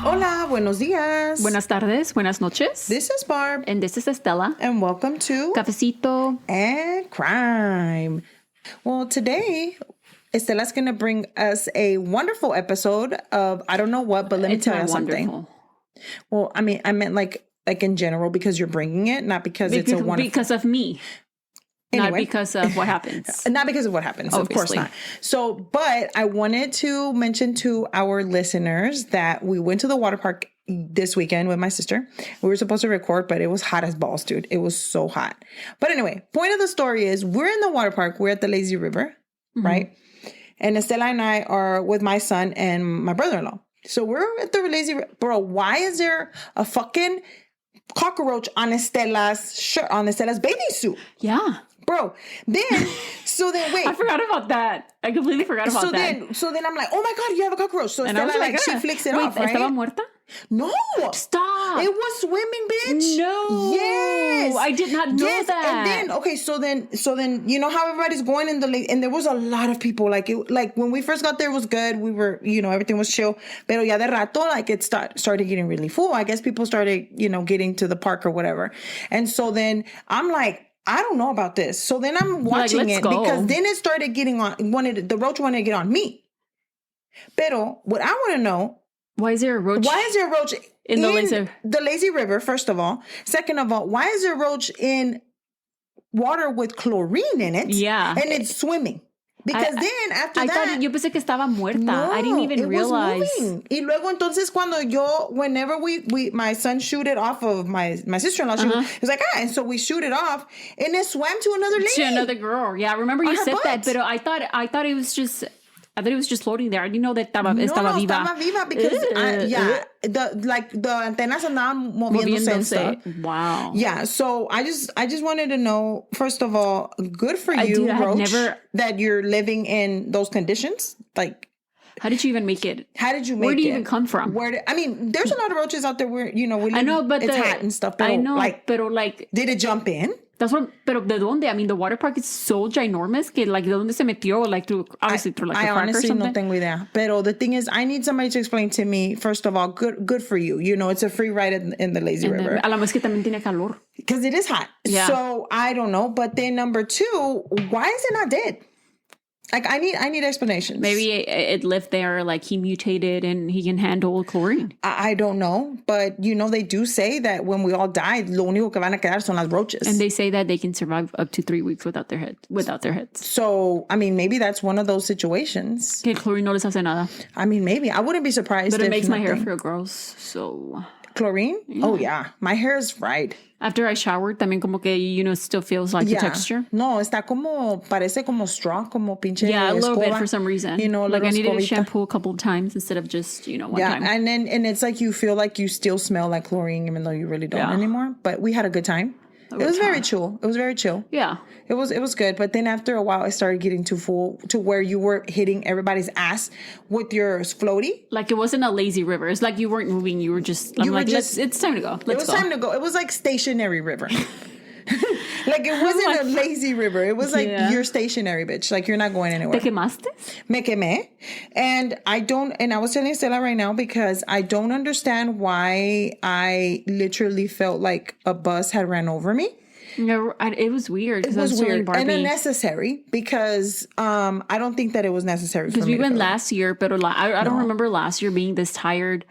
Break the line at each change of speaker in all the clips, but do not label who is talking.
Hola, buenos días.
Buenas tardes, buenas noches.
This is Barb.
And this is Estela.
And welcome to
Cafecito
and Crime. Well, today, Estela's going to bring us a wonderful episode of I don't know what, but let me tell you something.
Wonderful.
Well, I meant like in general because you're bringing it, not because it's a wonderful.
Because of me. Anyway. Not because of what happens.
Not because of what happens. Obviously. Of course not. So, but I wanted to mention to our listeners that we went to the water park this weekend with my sister. We were supposed to record, but it was hot as balls, dude. It was so hot. But anyway, point of the story is we're in the water park. We're at the Lazy River, right? And Estela and I are with my son and my brother-in-law. So we're at the Lazy River. Bro, why is there a fucking cockroach on Estela's shirt, on Estela's bathing suit?
Yeah.
Bro, then wait.
I forgot about that. I completely forgot about that.
So then I'm like, oh my God, you have a cockroach. So Estela, like, she flicks it off, right?
¿Estaba muerta?
No.
Stop.
It was swimming, bitch.
No.
Yes.
I did not know that.
And then, okay, so then, you know how everybody's going in the lake, and there was a lot of people. Like when we first got there, it was good. We were, everything was chill. Pero ya de rato, like it started getting really full. I guess people started, getting to the park or whatever. And so then I'm like, I don't know about this. So then I'm watching it because then it started getting the roach wanted to get on me. Pero what I want to know,
why is there a roach
in the Lazy River, first of all? Second of all, why is there a roach in water with chlorine in it?
Yeah.
And it's swimming. Because then after that,
yo pensé que estaba muerta.
No,
I didn't even realize.
Was moving. Y luego entonces whenever my son shoot it off of my sister-in-law, she was like, and so we shoot it off and it swam to another lady.
To another girl. Yeah, I remember you said that, but I thought it was just floating there. I didn't know that estaba viva.
Estaba viva because the antenas andaban moviéndose.
Wow.
Yeah, so I just wanted to know, first of all, good for you, Roach, that you're living in those conditions. Like,
how did you even make it?
Where did you
even come from?
There's a lot of roaches out there where, we live,
I know, but
it's hot and stuff. Pero,
I know, like,
did it jump in?
Pero ¿de dónde? I mean, the water park is so ginormous que, like, ¿de dónde se metió? Like, through a crack or something?
I honestly no tengo idea. Pero the thing is, I need somebody to explain to me, first of all, good for you. It's a free ride in the Lazy River.
A la vez que también tiene calor.
Because it is hot.
Yeah.
So, I don't know. But then number two, why is it not dead? Like, I need explanations.
Maybe it lived there, like he mutated and he can handle chlorine.
I don't know. But, they do say that when we all die, lo único que van a quedar son las roaches.
And they say that they can survive up to 3 weeks without their heads.
So, maybe that's one of those situations.
Que el chlorine no les hace nada.
Maybe. I wouldn't be surprised.
But it makes my hair feel gross, so...
Chlorine? Yeah. Oh, yeah. My hair is fried.
After I showered, también como que, it still feels like the texture.
No, parece como straw, como pinche
Yeah, a little
escoba,
bit for some reason. Like I needed to shampoo a couple of times instead of just, one time.
Yeah, and it's like you feel like you still smell like chlorine even though you really don't anymore. But we had a good time. It was very chill.
Yeah.
It was good. But then after a while, it started getting too full to where you were hitting everybody's ass with your floaty.
Like it wasn't a lazy river. It's like you weren't moving. You were just, it's time to go. Let's go.
Time to go. It was like stationary river. Like it wasn't a lazy river. It was like you're stationary, bitch. Like you're not going anywhere.
¿Te quemaste?
Me quemé. And I was telling Stella right now because I don't understand why I literally felt like a bus had ran over me.
No, it was weird.
It was weird and unnecessary because I don't think that it was necessary.
Because we went last year, but I don't remember last year being this tired.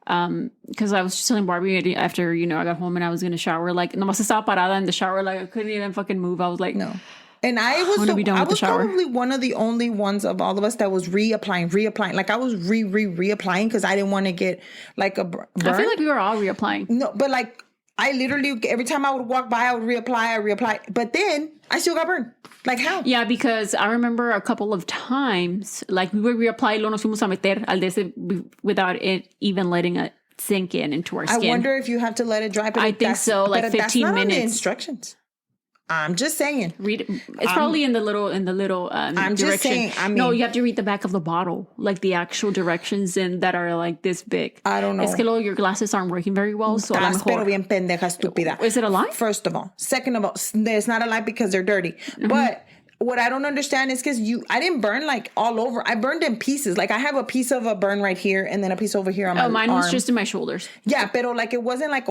Because I was just telling Barbie after, I got home and I was going to shower, like, nomás estaba parada in the shower, like, I couldn't even fucking move. I was like,
no. And I was probably one of the only ones of all of us that was reapplying. Like, I was reapplying because I didn't want to get, like, a burn.
I feel like we were all reapplying.
No, but, like, I literally, every time I would walk by, I would reapply. But then I still got burned. Like how?
Yeah, because I remember a couple of times, like we would reapply, luego nos fuimos a meter al de ese without it even letting it sink into our skin.
I wonder if you have to let it dry. But
I think so, like 15
that's not
minutes.
On the instructions. I'm just saying.
Read it. It's probably in the little I'm direction.
Just saying.
No, you have to read the back of the bottle, like the actual directions that are like this big.
I don't know.
Es que luego your glasses aren't working very well, so a lo mejor.
Pero bien pendeja, estúpida.
Is it a lie?
First of all. Second of all, it's not a lie because they're dirty. Mm-hmm. But what I don't understand is because I didn't burn like all over. I burned in pieces. Like I have a piece of a burn right here and then a piece over here on my arm.
Mine was just in my shoulders.
Yeah, pero like it wasn't like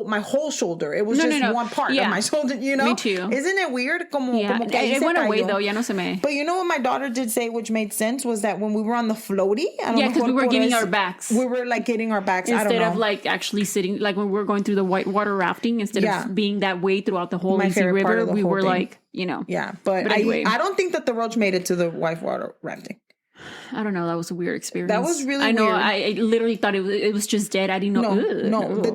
my whole shoulder. It was one part of my shoulder, you know?
Me too.
Isn't it weird?
It went away though, ya no se me.
But you know what my daughter did say, which made sense, was that when we were on the floaty,
because we were getting our backs.
We were like getting our backs,
instead of like actually sitting, like when we were going through the whitewater rafting, instead of being that way throughout the whole Easy River, we were like, you know.
Yeah, but anyway. I don't think that the roach made it to the whitewater rafting.
I don't know. That was a weird experience.
That was really
weird.
I
literally thought it was just dead. I didn't know.
No. The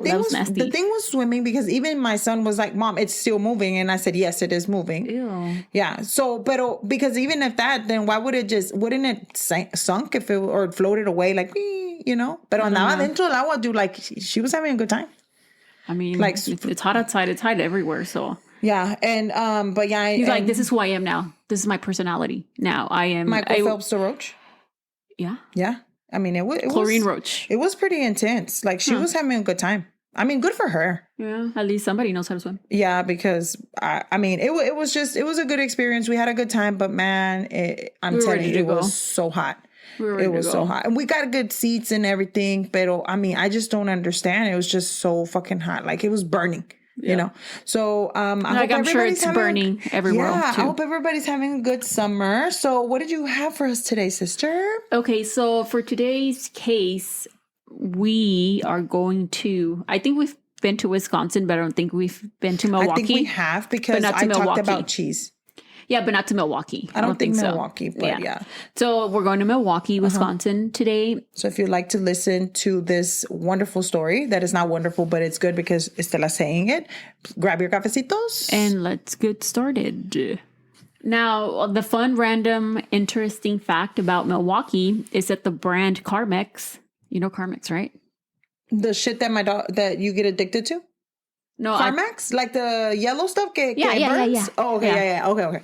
thing was swimming, because even my son was like, Mom, it's still moving. And I said, yes, it is moving.
Ew.
Yeah. So, because even if that, then why wouldn't it sunk if or floated away like, you know? Pero andaba dentro del agua, dude, like she was having a good time.
I mean, like, it's hot outside. It's hot everywhere. So.
Yeah. And, but yeah.
He's like, this is who I am now. This is my personality. Now I am.
Michael Phelps the roach.
Yeah.
Yeah. I mean, it
Chlorine roach.
It was pretty intense. Like she was having a good time. I mean, good for her.
Yeah. At least somebody knows how to swim.
Yeah. Because I mean, it was a good experience. We had a good time, but man, I'm telling you, it was so hot. It was so hot. And we got good seats and everything. But I mean, I just don't understand. It was just so fucking hot. Like it was burning. You know, so
I'm sure it's burning everywhere.
Yeah,
too.
I hope everybody's having a good summer. So, what did you have for us today, sister?
Okay, so for today's case, we are going to. I think we've been to Wisconsin, but I don't think we've been to Milwaukee.
I think we have because I talked about cheese.
Yeah, but not to Milwaukee.
I don't think Milwaukee, so. But yeah.
So we're going to Milwaukee, Wisconsin today.
So if you'd like to listen to this wonderful story, that is not wonderful, but it's good because Estela's saying it, grab your cafecitos.
And let's get started. Now, the fun, random, interesting fact about Milwaukee is that the brand Carmex, you know Carmex, right?
The shit that you get addicted to?
No,
Carmex? Like the yellow stuff?
Yeah.
Oh, okay, yeah. Okay.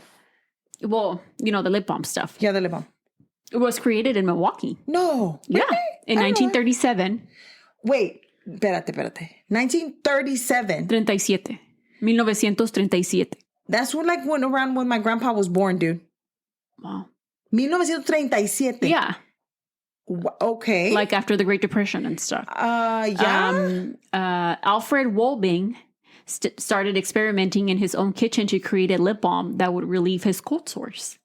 Well, you know, the lip balm stuff.
Yeah, the lip balm.
It was created in Milwaukee.
No.
Yeah. Really? In 1937.
Wait. Espérate. 1937.
1937.
That's around when my grandpa was born, dude.
Wow.
1937.
Yeah.
Okay.
Like after the Great Depression and stuff.
Yeah.
Alfred Wolbing started experimenting in his own kitchen to create a lip balm that would relieve his cold sores.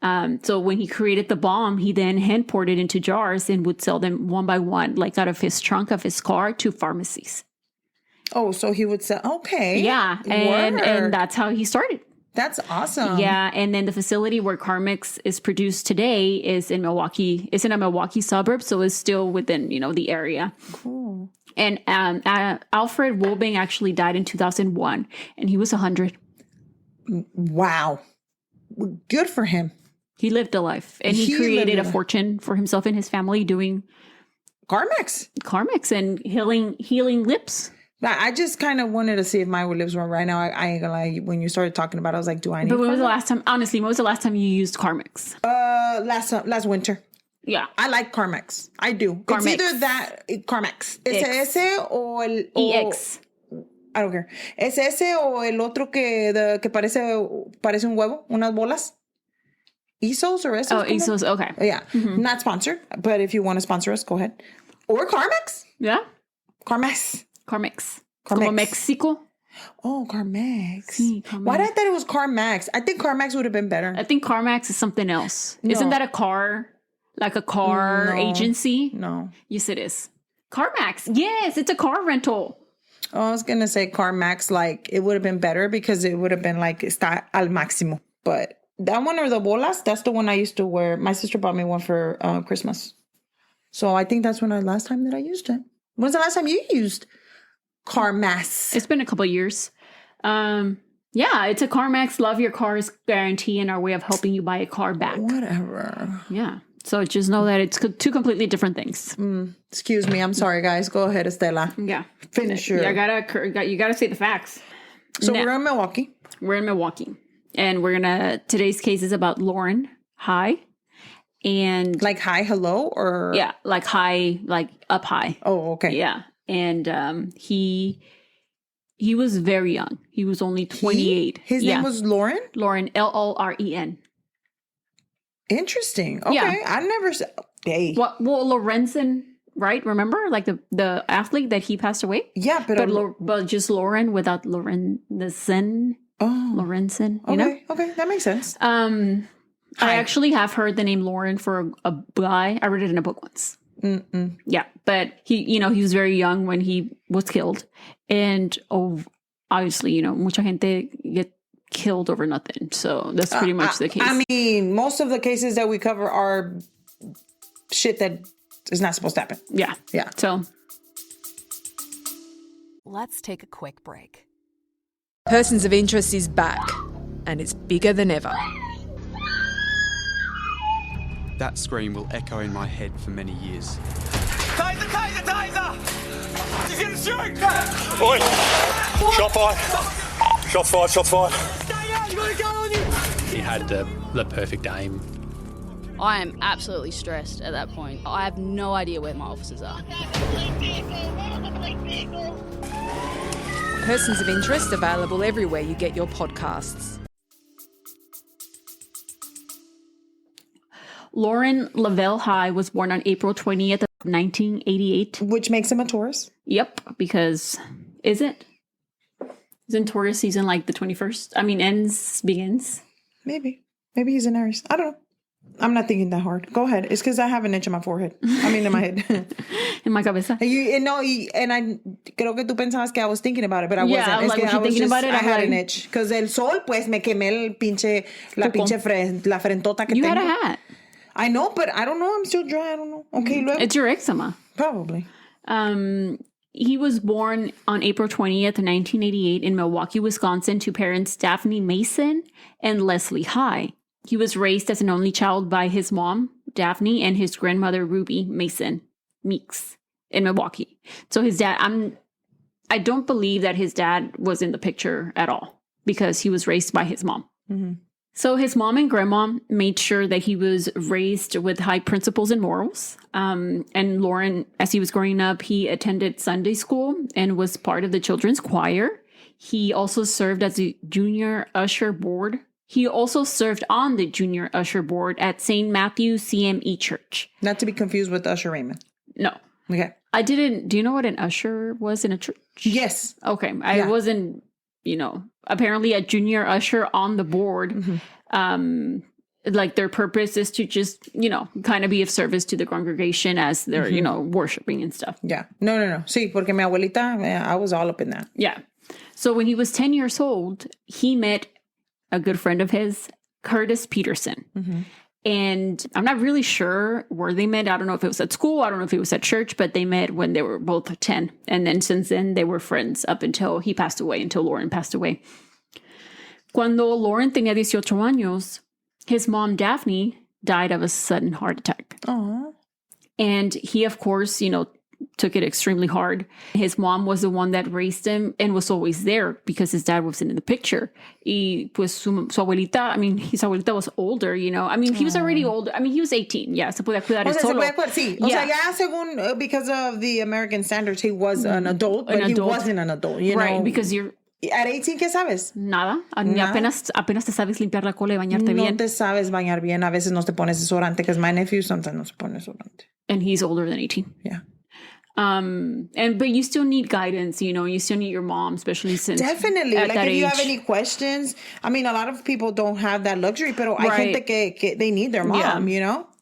So when he created the balm, he then hand poured it into jars and would sell them one by one, like out of his trunk of his car to pharmacies.
Oh, so he would sell. Okay.
Yeah. And that's how he started.
That's awesome.
Yeah. And then the facility where Carmex is produced today is in Milwaukee. It's in a Milwaukee suburb. So it's still within, the area.
Cool.
And Alfred Wolbing actually died in 2001 and he was 100.
Wow. Good for him.
He lived a life and he created a fortune for himself and his family doing Carmex and healing lips.
I just kind of wanted to see if my lips were right now. I ain't gonna lie. When you started talking about it, I was like, do I need
But when
Carmex?
was the last time, honestly, when was the last time you used Carmex?
Last winter.
Yeah.
I like Carmex. I do.
Carmex.
It's either that, Carmex. ¿Es ese o el...
EX.
I don't care. ¿Es ese o el otro que parece un huevo? Unas bolas? Esos or esos?
Oh, Esos. Okay.
Yeah. Mm-hmm. Not sponsored, but if you want to sponsor us, go ahead. Or Carmex.
Yeah.
Carmex.
Como Mexico.
Oh, Carmex.
Sí, Carmex.
Why did I thought it was Carmax? I think Carmax would have been better.
I think Carmax is something else.
No.
Isn't that a car? Like a car agency?
No.
Yes, it is. CarMax. Yes, it's a car rental.
Oh, I was going to say CarMax, like, it would have been better because it would have been like, está al máximo. But that one or the bolas, that's the one I used to wear. My sister bought me one for Christmas. So I think that's last time that I used it. When's the last time you used CarMax?
It's been a couple of years. Yeah, it's a CarMax Love Your Cars guarantee and our way of helping you buy a car back.
Whatever.
Yeah. So just know that it's two completely different things.
Excuse me. I'm sorry, guys. Go ahead, Estela.
Yeah.
Finish your...
You gotta say the facts.
So we're in Milwaukee.
We're in Milwaukee. And today's case is about Loren High. And...
Like hi, hello, or...
Yeah, like high, like up high.
Oh, okay.
Yeah. And he He was very young. He was only 28.
His name was Loren?
Loren, Loren.
Interesting. Okay.
Yeah.
I never said. Hey.
Well, Lorenzen, right? Remember? Like the athlete that he passed away?
Yeah,
but just Loren without Lorenzen.
Oh.
Lorenzen, you
okay.
know?
Okay, that makes sense.
I actually have heard the name Loren for a guy. I read it in a book once.
Mm-mm.
Yeah, but he was very young when he was killed. And obviously, mucha gente get killed over nothing. So that's pretty much the case.
I mean, most of the cases that we cover are shit that is not supposed to happen.
Yeah.
Yeah.
So
let's take a quick break.
Persons of Interest is back, and it's bigger than ever.
That scream will echo in my head for many years.
Taser! Taser! Taser! He's gonna shoot!
Oi! Shot fired! Shots fired! Shots fired!
Stay out! You gotta go on you!
He had the perfect aim.
I am absolutely stressed at that point. I have no idea where my officers are.
Persons of Interest available everywhere you get your podcasts.
Loren High was born on April 20th of 1988.
Which makes him a Taurus.
Yep, because isn't Taurus season like the 21st? I mean, begins.
Maybe he's an Aries. I don't know. I'm not thinking that hard. Go ahead. It's because I have an itch in my forehead. I mean, in my head.
In my cabeza.
And I creo que tú pensabas que I was thinking about it, but I wasn't.
I was like, was you thinking about it?
I had an itch. Because el sol, pues, me quemé la frentota que
you
tengo.
had a hat.
I know, but I don't know. I'm still dry. I don't know. Okay, luego.
It's your eczema.
Probably.
He was born on April 20th, 1988 in Milwaukee, Wisconsin to parents Daphne Mason and Leslie High. He was raised as an only child by his mom, Daphne, and his grandmother, Ruby Mason Meeks, in Milwaukee. So his dad, I don't believe that his dad was in the picture at all because he was raised by his mom.
Mm-hmm.
So his mom and grandma made sure that he was raised with high principles and morals. And Loren, as he was growing up, he attended Sunday school and was part of the children's choir. He also served as the junior usher board. He also served on the junior usher board at St. Matthew CME Church.
Not to be confused with Usher Raymond.
No.
Okay.
Do you know what an usher was in a church?
Yes.
Okay. I wasn't, apparently a junior usher on the board. Mm-hmm. Like their purpose is to just, kind of be of service to the congregation as they're, worshiping and stuff.
Yeah. No. Sí, porque mi abuelita, I was all up in that.
Yeah. So when he was 10 years old, he met a good friend of his, Curtis Peterson. Mm-hmm. And I'm not really sure where they met. I don't know if it was at school. I don't know if it was at church, but they met when they were both 10. And then since then, they were friends up until he passed away, until Loren passed away. Cuando Loren tenía 18 años, his mom, Daphne, died of a sudden heart attack.
Aww.
And he, of course, took it extremely hard. His mom was the one that raised him and was always there because his dad wasn't in the picture. Y pues su abuelita, his abuelita was older, he was already older. He was 18. Yeah, se podía cuidar solo.
Se podía cuidar, sí. O sea, ya según, because of the American standards, he was an adult, but he wasn't an adult,
Right, because you're...
At 18, ¿qué sabes?
Nada. Apenas te sabes limpiar la cola y bañarte bien.
No te sabes bañar bien. A veces no te pones desodorante, because my nephew sometimes no se pone desodorante.
And he's older than 18.
Yeah.
But you still need guidance, you still need your mom, especially since
definitely
at
like
that
if you
age.
have any questions, a lot of people don't have that luxury, pero hay gente que they need their mom,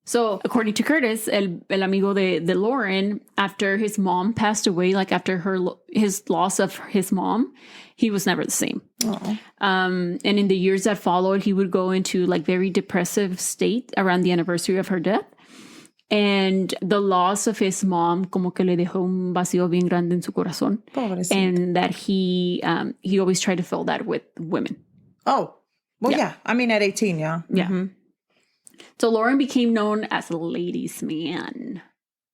So according to Curtis, el amigo de Loren, after his mom passed away, like after his loss of his mom, he was never the same. And in the years that followed, he would go into like very depressive state around the anniversary of her death. And the loss of his mom como que le dejó un vacío bien grande en su corazón.
Pobrecito.
And that he always tried to fill that with women.
Oh, well, yeah. At 18, yeah.
Yeah.
Mm-hmm.
So Loren became known as a ladies' man.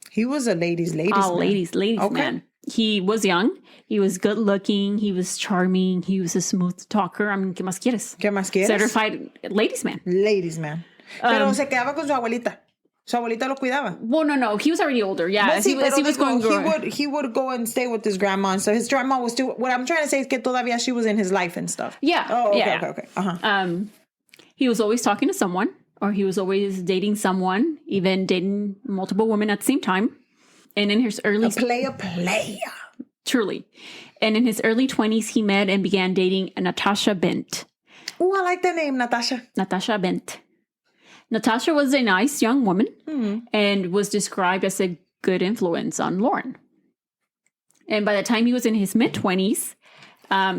He was a ladies' man.
Ladies' man. He was young. He was good looking. He was charming. He was a smooth talker. ¿Qué más quieres?
¿Qué más quieres?
Certified ladies' man.
Ladies' man. Pero se quedaba con su abuelita. Su abuelita lo cuidaba.
Well, no. He was already older. Yeah.
But sí,
he was going
he would go and stay with his grandma and stuff. His grandma was still, what I'm trying to say is que todavía she was in his life and stuff.
Yeah.
Oh, okay,
yeah.
okay. Uh-huh.
He was always talking to someone, or he was always dating someone, even dating multiple women at the same time. And in his early...
player.
Truly. And in his early 20s, he met and began dating Natasha Bent.
Oh, I like the name, Natasha.
Natasha Bent. Natasha was a nice young woman and was described as a good influence on Loren. And by the time he was in his mid-20s,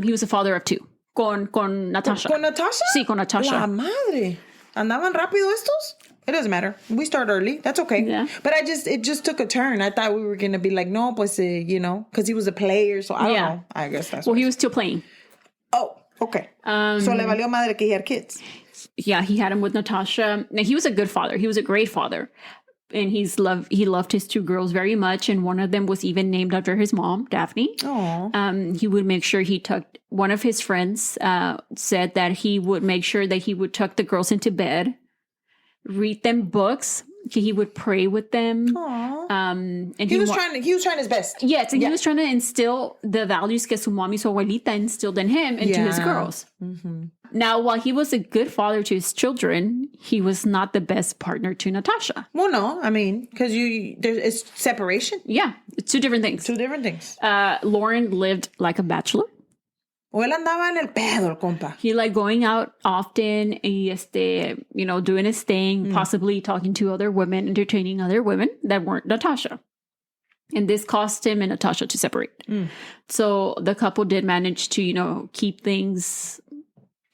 he was a father of 2. Con Natasha.
¿Con Natasha?
Sí, con Natasha.
La madre. ¿Andaban rápido estos? It doesn't matter. We start early. That's okay.
Yeah.
But it just took a turn. I thought we were going to be like, no, pues, because he was a player. So I don't know. I guess that's
Well, he was still playing.
Oh, okay. So le valió madre que he had kids.
Yeah, he had him with Natasha. Now, he was a good father. He was a great father. And he loved his 2 girls very much. And one of them was even named after his mom, Daphne.
Oh.
He would make sure he tucked... One of his friends said that he would make sure that he would tuck the girls into bed, read them books. He would pray with them.
Aww.
And
he was trying his best.
Yes, and he was trying to instill the values que su mami, su abuelita instilled in him into his girls.
Mm-hmm.
Now, while he was a good father to his children, he was not the best partner to Natasha.
Well, no, I mean, because it's separation.
Yeah, it's 2 different things.
2 different things.
Loren lived like a bachelor.
O él andaba en el pedo, el compa.
He liked going out often y doing his thing, possibly talking to other women, entertaining other women that weren't Natasha. And this caused him and Natasha to separate. So the couple did manage to, keep things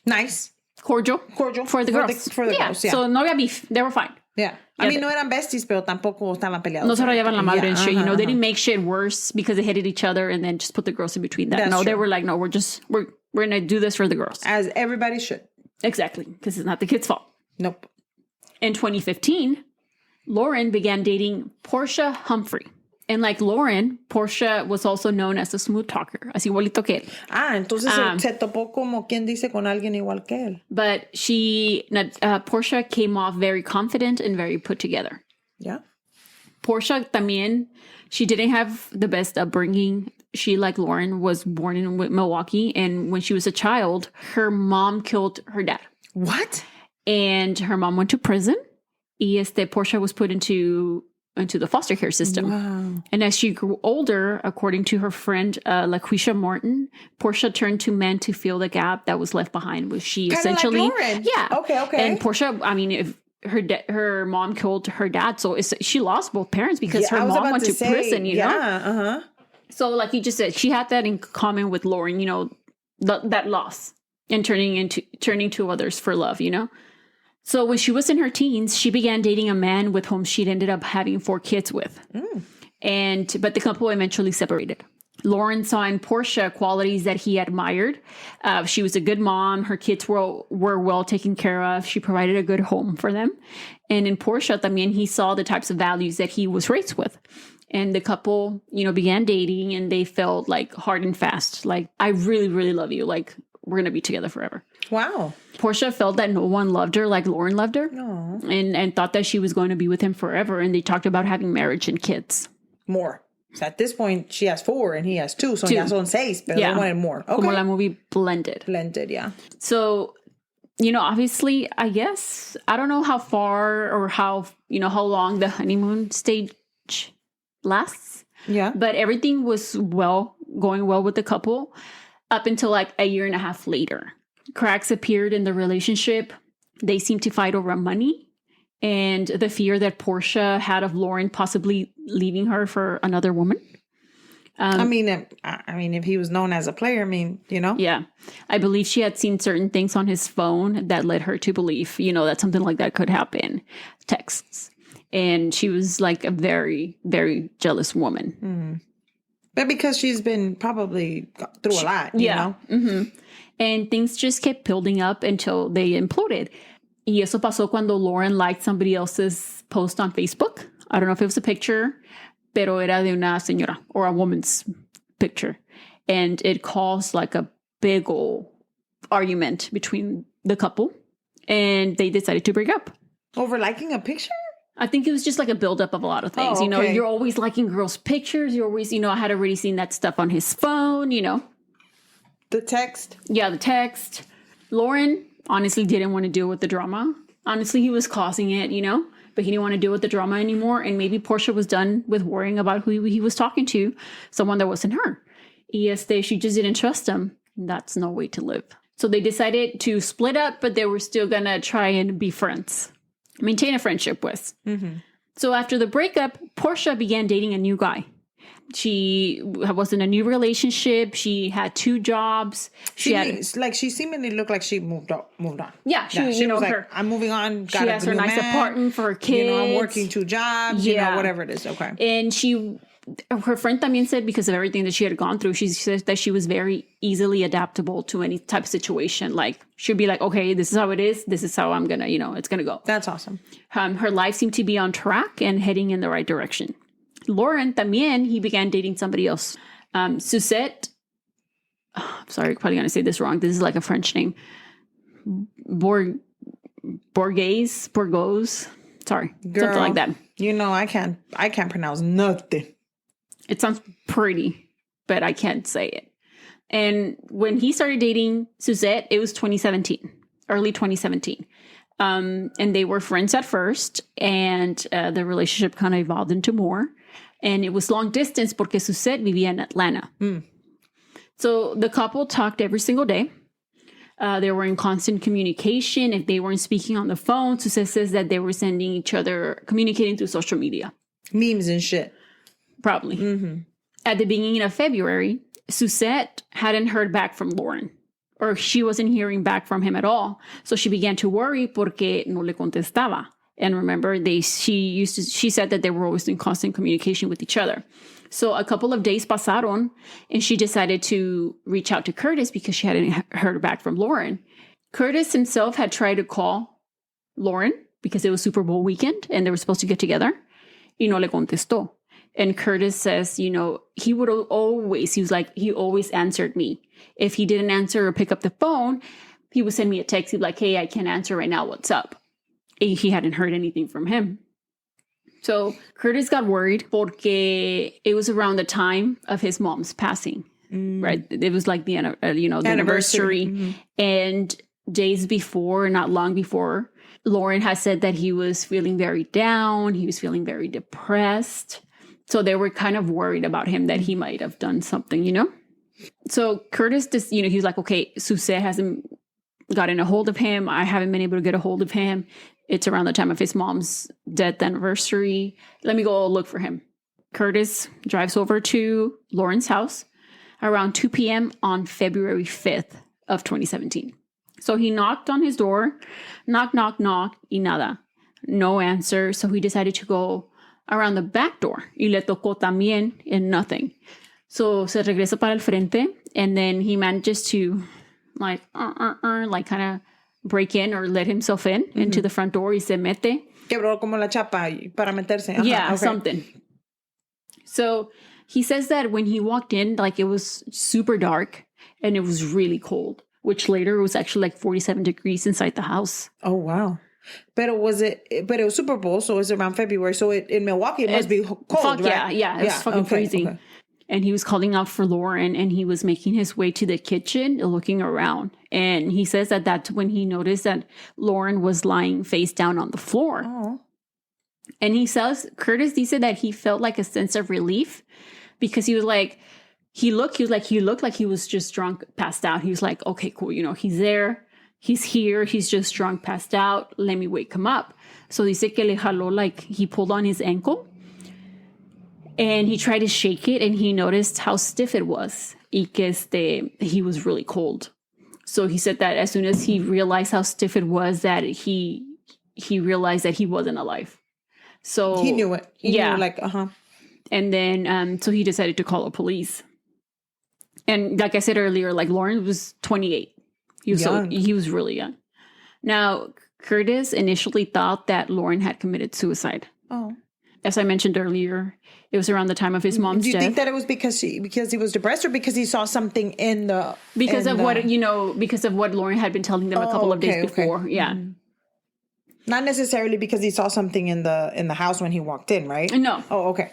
nice.
Cordial for the girls.
For the girls, yeah.
So no había beef. They were fine.
Yeah. I mean, no eran besties, pero tampoco estaban peleados.
No se rayaban la madre and shit. They didn't make shit worse because they hated each other and then just put the girls in between that. They were like, no, we're going to do this for the girls.
As everybody should.
Exactly. Because it's not the kid's fault.
Nope.
In 2015, Loren began dating Porsche Humphrey. And like Loren, Porsche was also known as a smooth talker, así igualito que él.
Entonces se topó como quien dice con alguien igual que él.
But Porsche came off very confident and very put together.
Yeah.
Porsche también, she didn't have the best upbringing. She, like Loren, was born in Milwaukee. And when she was a child, her mom killed her dad.
What?
And her mom went to prison. Y Porsche was put into the foster care system.
Wow.
And as she grew older, according to her friend, LaQuisha Morton, Porsche turned to men to fill the gap that was left behind. Was she
kinda
essentially...
like Loren.
Yeah.
Okay.
And Porsche, I mean, if her mom killed her dad, so she lost both parents because her mom went to prison, you know?
Uh-huh.
So like you just said, she had that in common with Loren, that loss and turning to others for love, So when she was in her teens, she began dating a man with whom she'd ended up having 4 kids with. But the couple eventually separated. Loren saw in Porsche qualities that he admired. She was a good mom. Her kids were well taken care of. She provided a good home for them. And in Porsche, también he saw the types of values that he was raised with. And the couple, began dating and they felt like hard and fast. Like, I really, really love you. Like, we're going to be together forever.
Wow.
Porsche felt that no one loved her like Loren loved her.
Aww.
And thought that she was going to be with him forever. And they talked about having marriage and kids.
More. So at this point, she has 4 and he has 2. So ya son 6, pero they wanted more. Okay.
Como la movie Blended.
Blended, yeah.
So, obviously, I guess, I don't know how far or how long the honeymoon stage lasts.
Yeah.
But everything was going well with the couple up until like a year and a half later. Cracks appeared in the relationship. They seemed to fight over money and the fear that Porsche had of Loren possibly leaving her for another woman.
I mean, if he was known as a player,
Yeah. I believe she had seen certain things on his phone that led her to believe, that something like that could happen. Texts. And she was like a very, very jealous woman.
But because she's been probably through a lot, you know?
Mm-hmm. And things just kept building up until they imploded. Y eso pasó cuando Loren liked somebody else's post on Facebook. I don't know if it was a picture, pero era de una señora or a woman's picture. And it caused like a big old argument between the couple. And they decided to break up.
Over liking a picture?
I think it was just like a buildup of a lot of things.
Oh,
You know,
okay.
you're always liking girls' pictures. You're always, I had already seen that stuff on his phone,
The text.
Yeah, the text. Loren honestly didn't want to deal with the drama. Honestly, he was causing it, but he didn't want to deal with the drama anymore. And maybe Porsche was done with worrying about who he was talking to, someone that wasn't her. She just didn't trust him. That's no way to live. So they decided to split up, but they were still going to try and be friends. Maintain a friendship with.
Mm-hmm.
So after the breakup, Porsche began dating a new guy. She was in a new relationship. She had 2 jobs. She
seemingly looked like she moved on.
Yeah, she
was like, I'm moving on. Got
she has her nice apartment for her kids.
I'm working 2 jobs. Whatever it is. Okay.
And her friend también said because of everything that she had gone through, she said that she was very easily adaptable to any type of situation. Like she'd be like, okay, this is how it is. This is how I'm gonna, it's gonna go.
That's awesome.
Her life seemed to be on track and heading in the right direction. Loren también, he began dating somebody else. Suzette, sorry, probably gonna say this wrong. This is like a French name. Bourgois, sorry,
Girl,
something like that.
I can't pronounce nothing.
It sounds pretty, but I can't say it. And when he started dating Suzette, it was 2017, early 2017. And they were friends at first, and the relationship kind of evolved into more. And it was long distance porque Suzette vivía in Atlanta. So the couple talked every single day. They were in constant communication. If they weren't speaking on the phone, Suzette says that they were sending each other, communicating through social media.
Memes and shit.
Probably. Mm-hmm. At the beginning of February, Suzette hadn't heard back from Loren, or she wasn't hearing back from him at all. So she began to worry porque no le contestaba. And remember, she said that they were always in constant communication with each other. So a couple of days pasaron, and she decided to reach out to Curtis because she hadn't heard back from Loren. Curtis himself had tried to call Loren because it was Super Bowl weekend and they were supposed to get together. Y no le contestó. And Curtis says, he always answered me. If he didn't answer or pick up the phone, he would send me a text. He'd be like, hey, I can't answer right now. What's up? And he hadn't heard anything from him. So Curtis got worried porque it was around the time of his mom's passing, right? It was like the anniversary. Mm-hmm. And days before, not long before, Loren had said that he was feeling very down. He was feeling very depressed. So they were kind of worried about him that he might have done something, So Curtis just, he was like, okay, Suzette hasn't gotten a hold of him. I haven't been able to get a hold of him. It's around the time of his mom's death anniversary. Let me go look for him. Curtis drives over to Loren's house around 2 p.m. on February 5th of 2017. So he knocked on his door, knock, knock, knock, y nada. No answer. So he decided to go around the back door. Y le tocó también, and nothing. So se regresa para el frente, and then he manages to kind of break in or let himself in into the front door. Y se mete.
Quebró como la chapa para meterse. Ajá,
yeah,
okay.
Something. So he says that when he walked in, it was super dark and it was really cold, which later was actually 47 degrees inside the house.
Oh, wow. But it was Super Bowl, so it was around February. So in Milwaukee, it must be cold, right?
Yeah. It was fucking freezing. Okay. And he was calling out for Loren, and he was making his way to the kitchen, looking around. And he says that that's when he noticed that Loren was lying face down on the floor.
Oh.
And Curtis dice that he felt like a sense of relief because he was like, he looked like he was just drunk, passed out. He was like, okay, cool. He's there. He's here. He's just drunk, passed out. Let me wake him up. So dice que le jaló, he pulled on his ankle. And he tried to shake it, and he noticed how stiff it was. Y que he was really cold. So he said that as soon as he realized how stiff it was, that he realized that he wasn't alive. So
he knew it. He knew,
And then, so he decided to call the police. And like I said earlier, Loren was 28. He was really young. Now, Curtis initially thought that Loren had committed suicide.
Oh.
As I mentioned earlier, it was around the time of his mom's death.
Do you think that it was because he was depressed, or because he saw something in the...
Because of what Loren had been telling them a couple of days before. Yeah. Mm-hmm.
Not necessarily because he saw something in the house when he walked in, right?
No.
Oh, okay.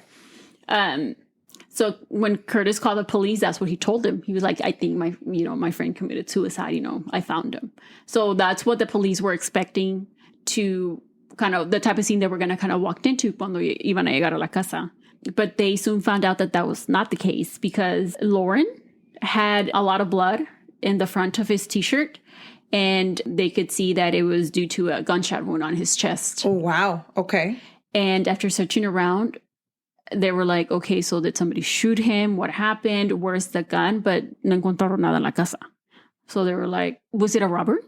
So when Curtis called the police, that's what he told him. He was like, I think my friend committed suicide. I found him. So that's what the police were expecting to kind of the type of scene that we're going to kind of walk into cuando iban a llegar a la casa. But they soon found out that was not the case because Loren had a lot of blood in the front of his t-shirt. And they could see that it was due to a gunshot wound on his chest.
Oh, wow. Okay.
And after searching around, they were like, okay, so did somebody shoot him? What happened? Where's the gun? But no encontraron nada en la casa. So they were like, was it a robbery?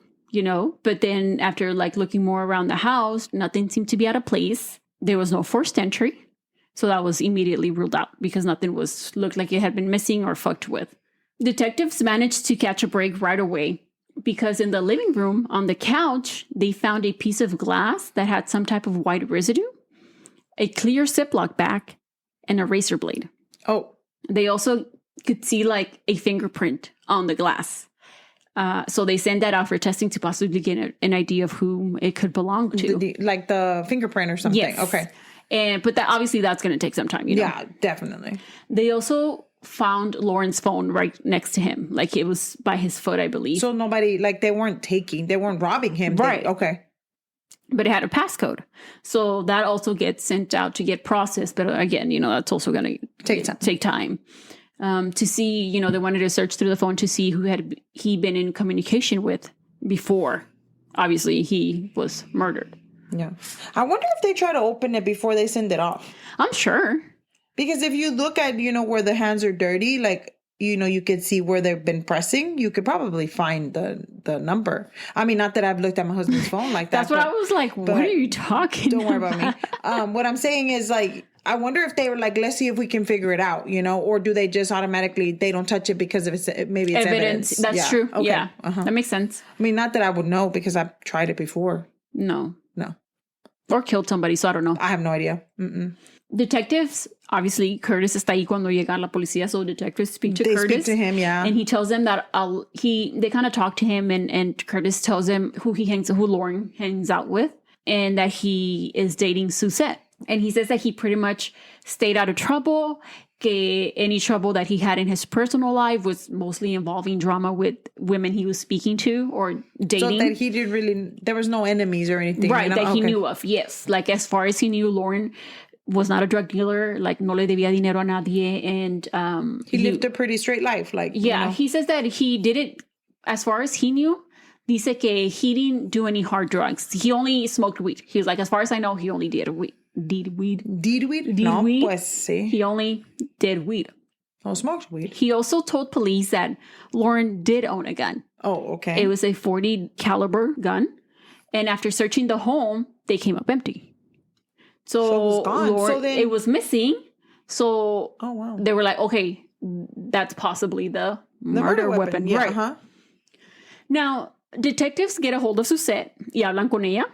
But then after looking more around the house, nothing seemed to be out of place. There was no forced entry. So that was immediately ruled out because nothing looked like it had been missing or fucked with. Detectives managed to catch a break right away because in the living room on the couch, they found a piece of glass that had some type of white residue, a clear Ziploc bag, and a razor blade.
Oh.
They also could see a fingerprint on the glass. So they sent that out for testing to possibly get an idea of whom it could belong to.
Like the fingerprint or something.
Yes.
Okay.
But that's going to take some time,
Yeah, definitely.
They also found Loren's phone right next to him. It was by his foot, I believe.
So nobody, they weren't robbing him.
Right.
Okay.
But it had a passcode. So that also gets sent out to get processed. But again, that's also going to take time. To see, they wanted to search through the phone to see who had he been in communication with before. Obviously, he was murdered.
Yeah. I wonder if they try to open it before they send it off.
I'm sure.
Because if you look at, where the hands are dirty, you could see where they've been pressing. You could probably find the number. I mean, not that I've looked at my husband's phone like that.
That's what I was like, what are you talking
about? Don't worry about me. What I'm saying is I wonder if they were let's see if we can figure it out, or do they just automatically, they don't touch it because of maybe it's evidence.
That's true.
Okay.
Yeah. That makes sense.
I mean, not that I would know because I've tried it before.
No.
Or
killed somebody, so I don't know.
I have no idea. Mm-mm.
Detectives, obviously, Curtis está ahí cuando llega la policía, so detectives speak to Curtis.
They speak to him, yeah.
And he tells them that they kind of talk to him, and Curtis tells him who Loren hangs out with, and that he is dating Suzette. And he says that he pretty much stayed out of trouble, que any trouble that he had in his personal life was mostly involving drama with women he was speaking to or dating.
So that he didn't really, there was no enemies or anything.
Right, that he knew of, yes. As far as he knew, Loren was not a drug dealer, no le debía dinero a nadie, and
he lived a pretty straight life,
he says that he did it, as far as he knew, dice que he didn't do any hard drugs. He only smoked weed. He was like, as far as I know, he only did weed. Did weed?
No, pues sí.
He only did weed.
Oh, smoked weed.
He also told police that Loren did own a gun.
Oh, okay.
It was a .40 caliber gun, and after searching the home, they came up empty. So
it was gone.
It was missing. So
oh, wow.
They were like, okay, that's possibly the murder weapon.
Yeah,
right.
Uh-huh.
Now, detectives get a hold of Suzette y hablan con ella.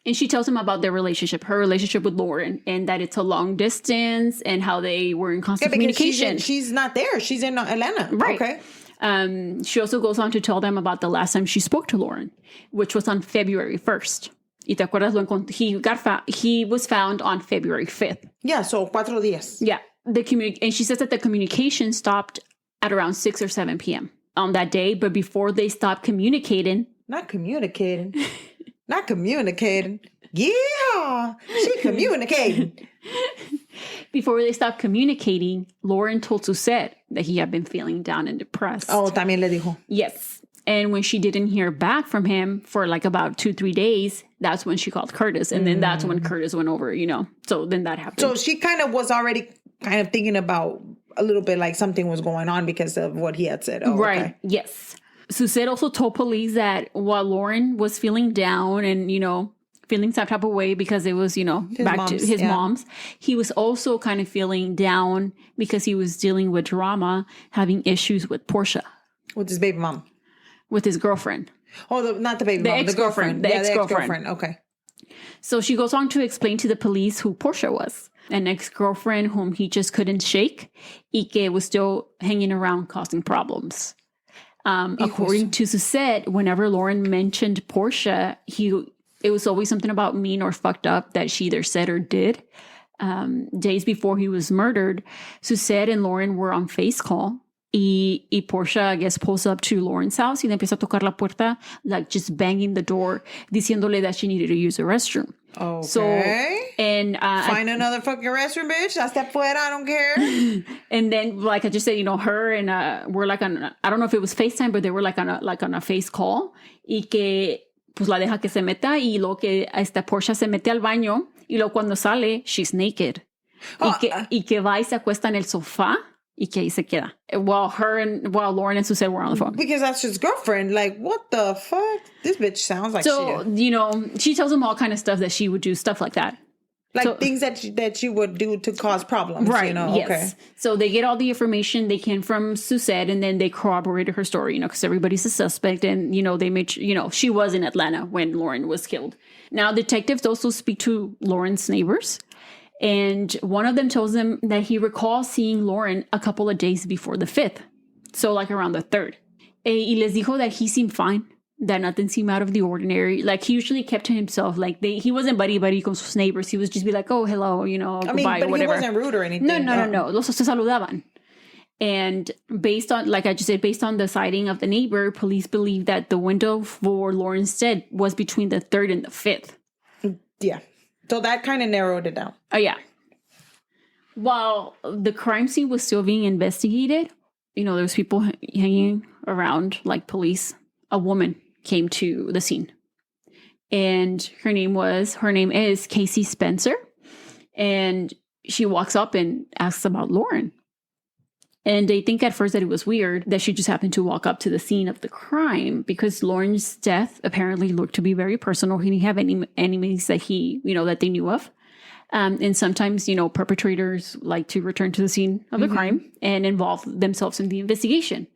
And she tells him about her relationship with Loren, and that it's a long distance and how they were in constant communication.
She's not there. She's in Atlanta.
Right.
Okay.
She also goes on to tell them about the last time she spoke to Loren, which was on February 1st. Y te acuerdas, he was found on February 5th.
Yeah, so 4 días.
Yeah. And she says that the communication stopped at around 6 or 7 p.m. on that day, but before they stopped communicating.
Not communicating. Yeah, she communicating.
Before they stopped communicating, Loren told Suzette that he had been feeling down and depressed.
Oh, también le dijo.
Yes. And when she didn't hear back from him for about 2-3 days, that's when she called Curtis. And then that's when Curtis went over, So then that happened.
So she kind of was already thinking about a little bit something was going on because of what he had said. Oh,
right.
Okay.
Yes. Suzette also told police that while Loren was feeling down and, feeling some type of way because it was, back to his mom's, he was also kind of feeling down because he was dealing with drama, having issues with Porsche.
With his baby mom.
With his girlfriend.
Oh, not the baby mom.
Ex-girlfriend.
The ex-girlfriend. Okay.
So she goes on to explain to the police who Porsche was. An ex-girlfriend whom he just couldn't shake. Y que was still hanging around causing problems. According to Suzette, whenever Loren mentioned Porsche, it was always something about mean or fucked up that she either said or did. Days before he was murdered, Suzette and Loren were on face call. Y Porsche, I guess, pulls up to Loren's house y le empieza a tocar la puerta, like just banging the door, diciéndole that she needed to use the restroom.
Okay.
So, and
find another fucking restroom, bitch. I step fuera, I don't care.
And then, like I just said, her and we're like on, I don't know if it was FaceTime, but they were like on a face call. Y que pues la deja que se meta y luego que esta Porsche se mete al baño y luego cuando sale, she's naked. Y que va y se acuesta en el sofá. Y que ahí se queda. While Loren and Suzette were on the phone.
Because that's his girlfriend. Like, what the fuck? This bitch sounds like shit.
She tells him all kind of stuff that she would do, stuff like that.
Like things that you would do to cause problems.
Right, yes.
Okay.
So they get all the information they can from Suzette and then they corroborated her story, because everybody's a suspect and, they made, she was in Atlanta when Loren was killed. Now, detectives also speak to Loren's neighbors. And one of them tells them that he recalls seeing Loren a couple of days before the 5th. So like around the 3rd. Y les dijo that he seemed fine, that nothing seemed out of the ordinary. Like he usually kept to himself. Like he wasn't buddy-buddy con sus neighbors. He was just be like, oh, hello, goodbye or whatever.
He wasn't rude or anything.
No. Los se saludaban. And based on, like I just said, based on the sighting of the neighbor, police believe that the window for Loren's death was between the 3rd and the 5th.
Yeah. So that kind of narrowed it down.
Oh, yeah. While the crime scene was still being investigated, there was people hanging around, like police. A woman came to the scene. And her name is Casey Spencer. And she walks up and asks about Loren. And they think at first that it was weird that she just happened to walk up to the scene of the crime because Loren's death apparently looked to be very personal. He didn't have any enemies that that they knew of. And sometimes, perpetrators like to return to the scene of the crime and involve themselves in the investigation.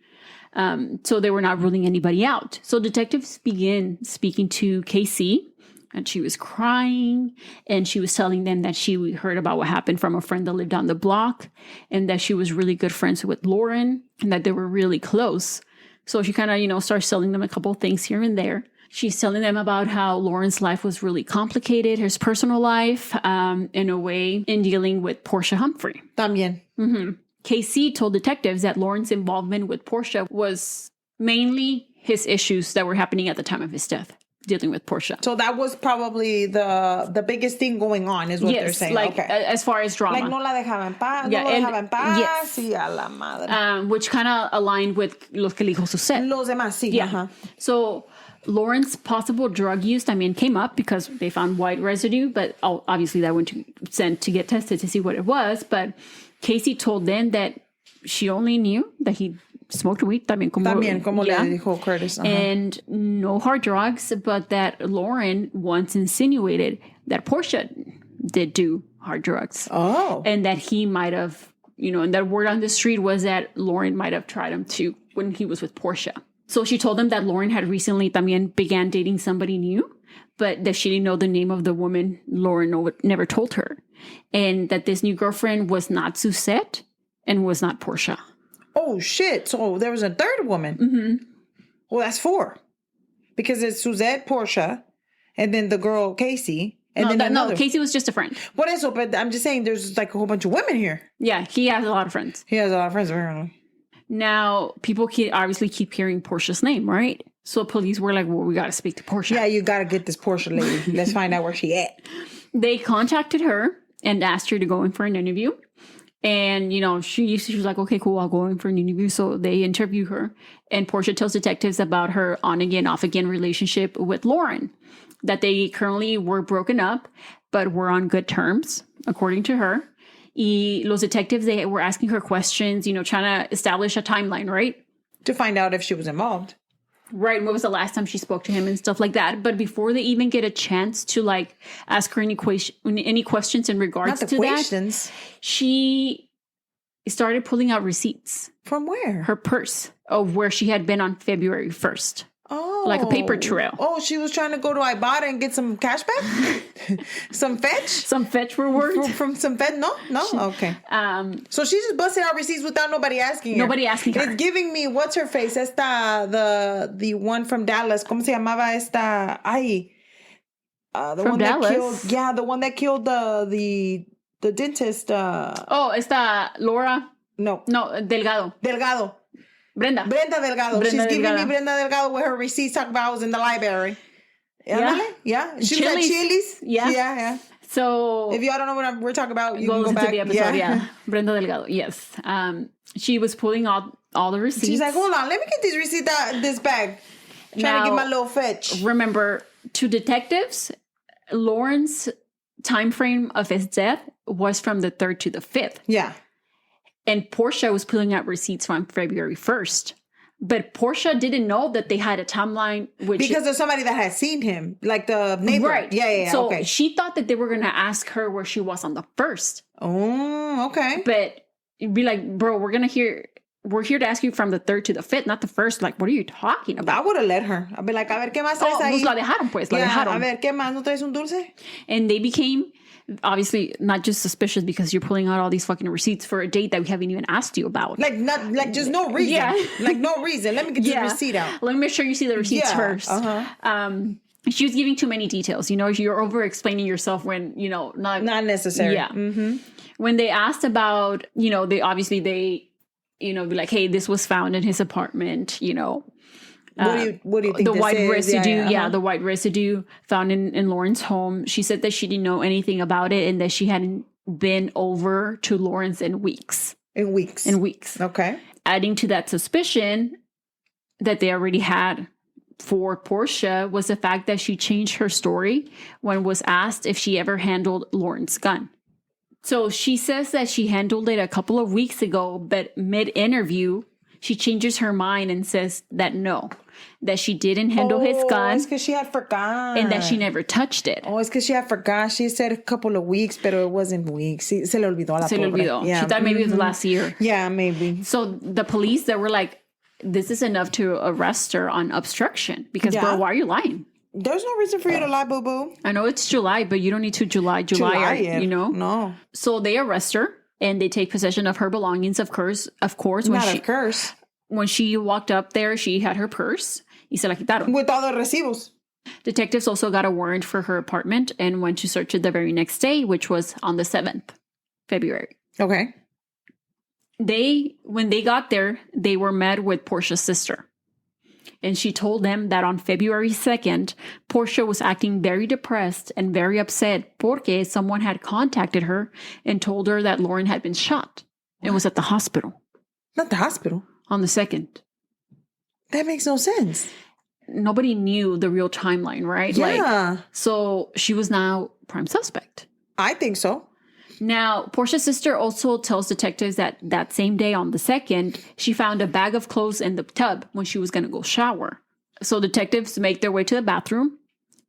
So they were not ruling anybody out. So detectives begin speaking to Casey. And she was crying and she was telling them that she heard about what happened from a friend that lived down the block and that she was really good friends with Loren and that they were really close. So she kind of, starts telling them a couple of things here and there. She's telling them about how Loren's life was really complicated, his personal life, in a way, in dealing with Porsche Humphrey.
También.
Mm-hmm. Casey told detectives that Loren's involvement with Porsche was mainly his issues that were happening at the time of his death. Dealing with Porsche.
So that was probably the biggest thing going on is what they're saying.
Like, as far as drama.
Like, no la dejaba en paz,
yeah,
no la dejaba en paz.
Yes.
Sí, a la madre.
Which kind of aligned with lo que le dijo Suzette.
Los demás, sí.
Yeah.
Uh-huh.
So Loren's possible drug use, came up because they found white residue, but obviously that went sent to get tested to see what it was. But Casey told them that she only knew that he smoked weed, también como
le dijo Curtis. Uh-huh.
And no hard drugs, but that Loren once insinuated that Porsche did do hard drugs.
Oh.
And that he might have, and that word on the street was that Loren might have tried him too when he was with Porsche. So she told them that Loren had recently también began dating somebody new, but that she didn't know the name of the woman Loren never told her. And that this new girlfriend was not Suzette and was not Porsche.
Oh, shit. So there was a third woman.
Mm-hmm.
Well, that's 4. Because it's Suzette, Porsche, and then the girl, Casey. And then another.
No, Casey was just a friend.
What is it? But I'm just saying there's like a whole bunch of women here.
Yeah, he has a lot of friends.
He has a lot of friends, apparently.
Now, people obviously keep hearing Porsche's name, right? So police were like, well, we got to speak to Porsche.
Yeah, you got to get this Porsche lady. Let's find out where she at.
They contacted her and asked her to go in for an interview. And, she was like, okay, cool, I'll go in for an interview. So they interview her. And Porsche tells detectives about her on-again, off-again relationship with Loren. That they currently were broken up, but were on good terms, according to her. Y los detectives, they were asking her questions, trying to establish a timeline, right?
To find out if she was involved.
Right. When was the last time she spoke to him and stuff like that? But before they even get a chance to ask her any questions in regards to that, she started pulling out receipts.
From where?
Her purse of where she had been on February 1st.
Oh.
Like a paper trail.
Oh, she was trying to go to Ibotta and get some cash back? Some fetch?
Some fetch rewards?
From some fetch? No? Okay. So she just busted out receipts without nobody asking her.
Nobody asking her.
It's giving me, what's her face? The one from Dallas. ¿Cómo se llamaba esta? Ay. The
From
one
Dallas.
that killed. Yeah, the one that killed the dentist.
Oh, esta Laura.
No,
Delgado. Brenda.
Delgado.
Brenda
She's giving
Delgado.
me Brenda Delgado with her receipts. Talking about I was in the library.
Yeah.
Yeah. She was at Chili's.
Yeah.
Yeah.
So
If y'all don't know what we're talking about, you
go
can go
listen
back.
to the episode. Yeah. Brenda Delgado. Yes. She was pulling out all the receipts.
She's like, hold on, let me get this receipt out of this bag. Trying to get my little fetch.
Remember, to detectives, Loren's time frame of his death was from the 3rd to the 5th.
Yeah.
And Porsche was pulling out receipts from February 1st. But Porsche didn't know that they had a timeline.
Because of somebody that had seen him, like the neighbor.
Right.
Yeah.
So
okay.
she thought that they were going to ask her where she was on the 1st.
Oh, okay.
But it'd be like, bro, we're here to ask you from the 3rd to the 5th, not the 1st. Like, what are you talking about?
I would have let her. I'd be like, a ver, ¿qué más traes ahí?
Pues la dejaron, pues. La dejaron.
A ver, ¿qué más? ¿No traes un dulce?
And they became, obviously, not just suspicious because you're pulling out all these fucking receipts for a date that we haven't even asked you about.
Like just no reason.
Yeah.
Like no reason. Let me get your receipt out.
Let me make sure you see the receipts first. She was giving too many details. You're over explaining yourself when, not
necessary.
Yeah. Mm-hmm. When they asked about, be like, hey, this was found in his apartment,
What do you think
the
this
white
is?
residue, the white residue found in Loren's home. She said that she didn't know anything about it and that she hadn't been over to Loren's in weeks.
In weeks. Okay.
Adding to that suspicion that they already had for Porsche was the fact that she changed her story when was asked if she ever handled Loren's gun. So she says that she handled it a couple of weeks ago, but mid-interview, she changes her mind and says that no, that she didn't handle his gun.
It's because she had forgot.
And that she never touched it.
Oh, it's because she had forgot. She said a couple of weeks, but it wasn't weeks. Se le olvidó a la pobre.
Yeah. She thought maybe it was last year.
Yeah, maybe.
So the police, they were like, this is enough to arrest her on obstruction. Because, bro, why are you lying?
There's no reason for you to lie, boo-boo.
I know it's July, but you don't need to July,
No.
So they arrest her and they take possession of her belongings, of course. When she walked up there, she had her purse. Y se la quitaron.
With all the recibos.
Detectives also got a warrant for her apartment and went to search it the very next day, which was on the 7th, February.
Okay.
When they got there, they were met with Portia's sister. And she told them that on February 2nd, Portia was acting very depressed and very upset porque someone had contacted her and told her that Loren had been shot and was at the hospital.
Not the hospital.
On the 2nd.
That makes no sense.
Nobody knew the real timeline, right?
Yeah.
So she was now prime suspect.
I think so.
Now, Portia's sister also tells detectives that same day on the 2nd, she found a bag of clothes in the tub when she was going to go shower. So detectives make their way to the bathroom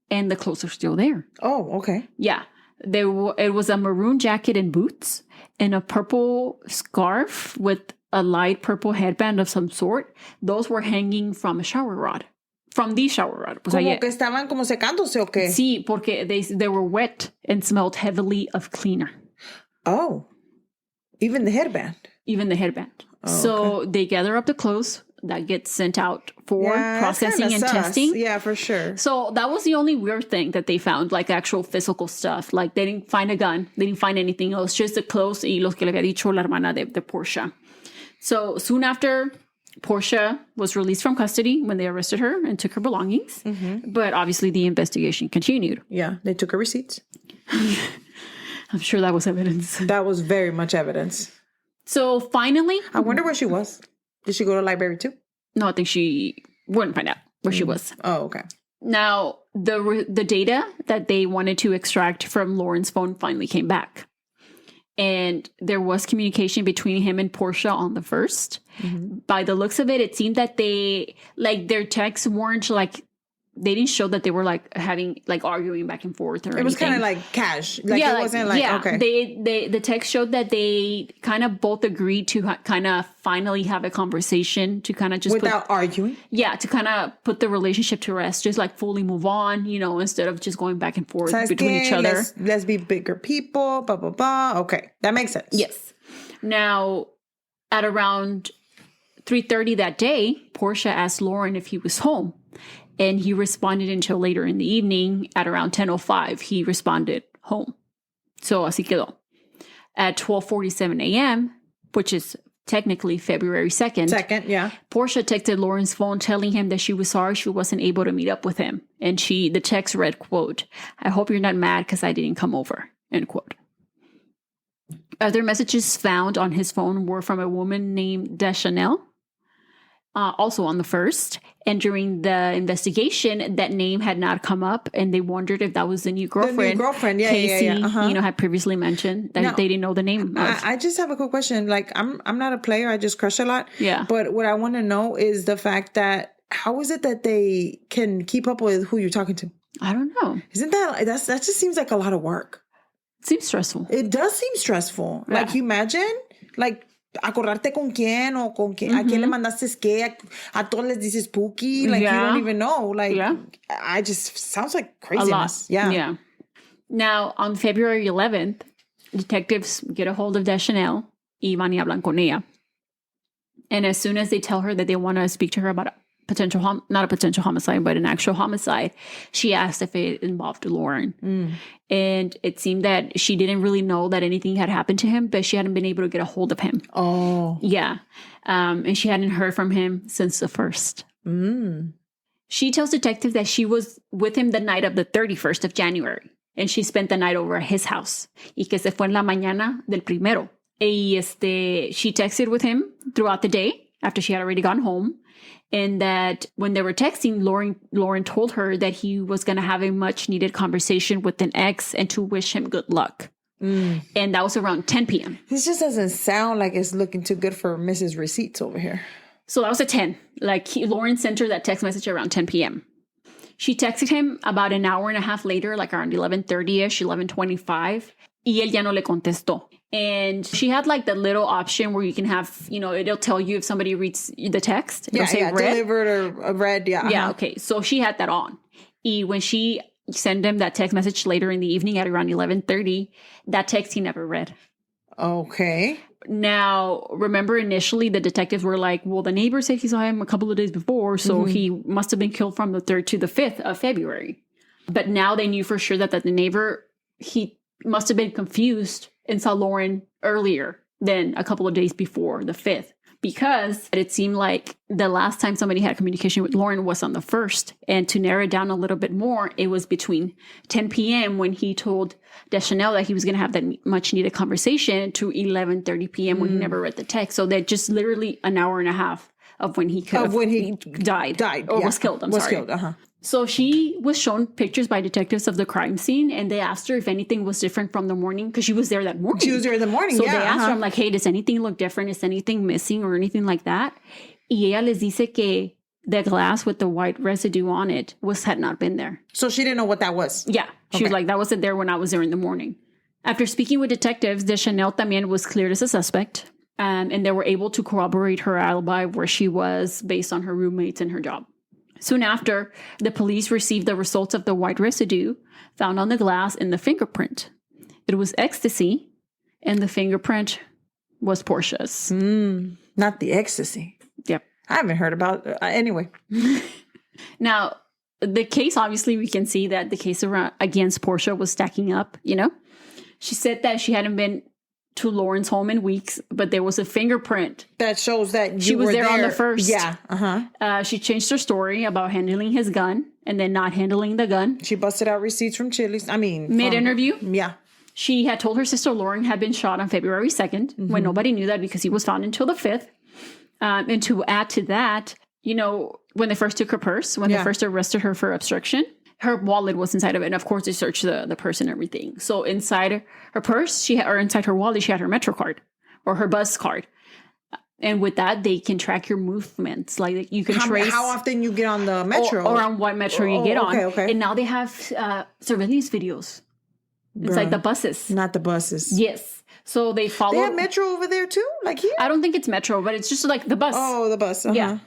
and the clothes are still there.
Oh, okay.
Yeah. It was a maroon jacket and boots and a purple scarf with a light purple headband of some sort. Those were hanging from a shower rod. From the shower rod.
Como que estaban como secándose o qué?
Sí, porque they were wet and smelled heavily of cleaner.
Oh. Even the headband?
Even the headband.
Oh,
so
okay.
they gather up the clothes that get sent out for processing and
sus.
testing.
Yeah, for sure.
So that was the only weird thing that they found, like actual physical stuff. Like they didn't find a gun. They didn't find anything else. Just the clothes y los que le había dicho la hermana de Portia. So soon after, Portia was released from custody when they arrested her and took her belongings. Mm-hmm. But obviously the investigation continued.
Yeah, they took her receipts.
I'm sure that was evidence.
That was very much evidence.
So finally...
I wonder where she was. Did she go to the library too?
No, I think she wouldn't find out where she was.
Oh, okay.
Now, the data that they wanted to extract from Loren's phone finally came back. And there was communication between him and Portia on the 1st. Mm-hmm. By the looks of it, it seemed that their texts weren't they didn't show that they were arguing back and forth or anything.
It was kind of like cash. It wasn't okay.
The text showed that they kind of both agreed to kind of finally have a conversation to kind of just
without arguing.
Yeah, to kind of put the relationship to rest, just fully move on, instead of just going back and forth between each other.
Let's be bigger people, blah, blah, blah. Okay, that makes sense.
Yes. Now, at around 3:30 that day, Portia asked Loren if he was home. And he responded until later in the evening at around 10:05. He responded home. So así quedó. At 12:47 a.m., which is technically February 2nd. Porsche texted Loren's phone telling him that she was sorry she wasn't able to meet up with him. And the text read, quote, "I hope you're not mad because I didn't come over," end quote. Other messages found on his phone were from a woman named Deschanel, also on the 1st. And during the investigation, that name had not come up, and they wondered if that was the new girlfriend.
The new girlfriend,
Casey,
yeah.
had previously mentioned that they didn't know the name of.
I just have a quick question. Like, I'm not a player. I just crush a lot.
Yeah.
But what I want to know is the fact that how is it that they can keep up with who you're talking to?
I don't know.
Isn't that just seems like a lot of work?
It seems stressful.
It does seem stressful.
Yeah.
Like, you imagine, like, acordarte con quién o con quién, a quién le mandaste qué, a todos les dices spooky, like you don't even know. Like, I just sounds like craziness. Yeah.
Now, on February 11th, detectives get a hold of Deschanel y van y hablan con ella. And as soon as they tell her that they want to speak to her about not a potential homicide, but an actual homicide, she asked if it involved Loren. And it seemed that she didn't really know that anything had happened to him, but she hadn't been able to get a hold of him.
Oh.
Yeah. And she hadn't heard from him since the 1st. She tells detectives that she was with him the night of the 31st of January. And she spent the night over at his house. Y que se fue en la mañana del primero. Y she texted with him throughout the day after she had already gone home. And that when they were texting, Loren told her that he was going to have a much needed conversation with an ex and to wish him good luck. And that was around 10 p.m.
This just doesn't sound like it's looking too good for Mrs. Receipts over here.
So that was at 10. Like, Loren sent her that text message around 10 p.m. She texted him about an hour and a half later, like around 11:30ish, 11:25. Y él ya no le contestó. And she had like the little option where you can have, it'll tell you if somebody reads the text. It'll say read.
Delivered or read,
Yeah, okay. So she had that on. Y when she sent him that text message later in the evening at around 11:30, that text he never read.
Okay.
Now, remember initially the detectives were like, well, the neighbor said he saw him a couple of days before, so he must have been killed from the 3rd to the 5th of February. But now they knew for sure that the neighbor, he must have been confused and saw Loren earlier than a couple of days before the 5th, because it seemed like the last time somebody had communication with Loren was on the 1st. And to narrow it down a little bit more, it was between 10 p.m. when he told Deschanel that he was going to have that much needed conversation to 11:30 p.m. when he never read the text. So that just literally an hour and a half of when he could have died or was killed. Was killed. So she was shown pictures by detectives of the crime scene, and they asked her if anything was different from the morning, because she was there that morning.
She was there in the morning,
So they asked her, I'm like, hey, does anything look different? Is anything missing or anything like that? Y ella les dice que the glass with the white residue on it had not been there.
So she didn't know what that was?
Yeah. She was like, that wasn't there when I was there in the morning. After speaking with detectives, Deschanel también was cleared as a suspect, and they were able to corroborate her alibi where she was based on her roommates and her job. Soon after, the police received the results of the white residue found on the glass and the fingerprint. It was ecstasy, and the fingerprint was Porsche's.
Not the ecstasy.
Yep.
I haven't heard about anyway.
Now, the case, obviously, we can see that the case against Porsche was stacking up, She said that she hadn't been to Loren's home in weeks, but there was a fingerprint
that shows that
she was there on the 1st.
Yeah.
She changed her story about handling his gun and then not handling the gun.
She busted out receipts from Chili's.
Mid-interview.
Yeah.
She had told her sister Loren had been shot on February 2nd when nobody knew that because he was found until the 5th. And to add to that, when they first took her purse, when they first arrested her for obstruction, her wallet was inside of it. And of course, they searched the purse and everything. So inside her purse, inside her wallet, she had her Metro card or her bus card. And with that, they can track your movements. Like you can trace
how often you get on the Metro.
Or on what Metro you get on.
Okay.
And now they have surveillance videos. It's like the buses.
Not the buses.
Yes. So they follow.
They have Metro over there too? Like here?
I don't think it's Metro, but it's just like the bus.
Oh, the bus.
Yeah.